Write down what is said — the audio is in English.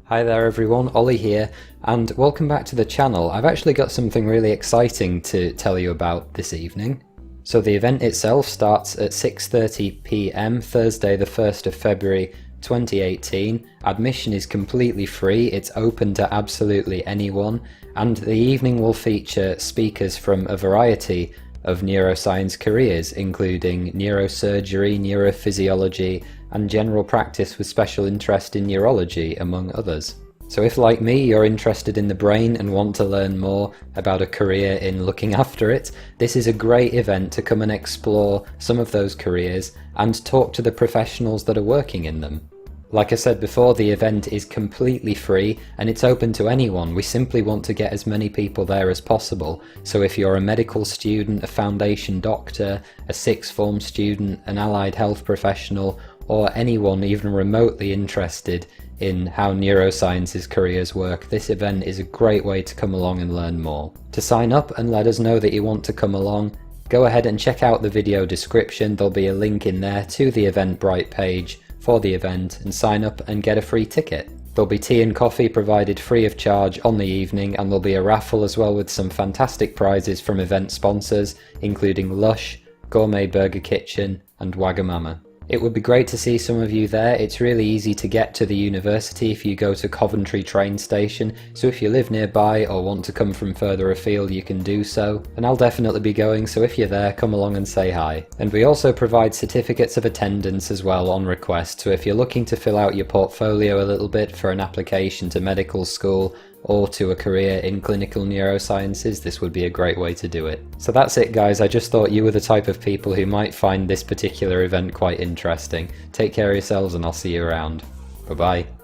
Hi there everyone, Ollie here, and welcome back to the channel. I've actually got something really exciting to tell you about this evening. So the event itself starts at 6:30 PM, Thursday the 1st of February 2018. Admission is completely free, it's open to absolutely anyone, and the evening will feature speakers from a variety of neuroscience careers, including neurosurgery, neurophysiology, and general practice with special interest in neurology, among others. So if, like me, you're interested in the brain and want to learn more about a career in looking after it, this is a great event to come and explore some of those careers and talk to the professionals that are working in them. Like I said before, the event is completely free and it's open to anyone. We simply want to get as many people there as possible. So if you're a medical student, a foundation doctor, a sixth form student, an allied health professional, or anyone even remotely interested in how neurosciences careers work, this event is a great way to come along and learn more. To sign up and let us know that you want to come along, go ahead and check out the video description. There'll be a link in there to the Eventbrite page for the event, and sign up and get a free ticket. There'll be tea and coffee provided free of charge on the evening, and there'll be a raffle as well with some fantastic prizes from event sponsors including Lush, Gourmet Burger Kitchen and Wagamama. It would be great to see some of you there. It's really easy to get to the university if you go to Coventry train station, so if you live nearby or want to come from further afield you can do so, and I'll definitely be going, so if you're there, come along and say hi. And we also provide certificates of attendance as well on request, so if you're looking to fill out your portfolio a little bit for an application to medical school or to a career in clinical neurosciences, this would be a great way to do it. So that's it guys, I just thought you were the type of people who might find this particular event quite interesting. Take care of yourselves and I'll see you around. Bye bye.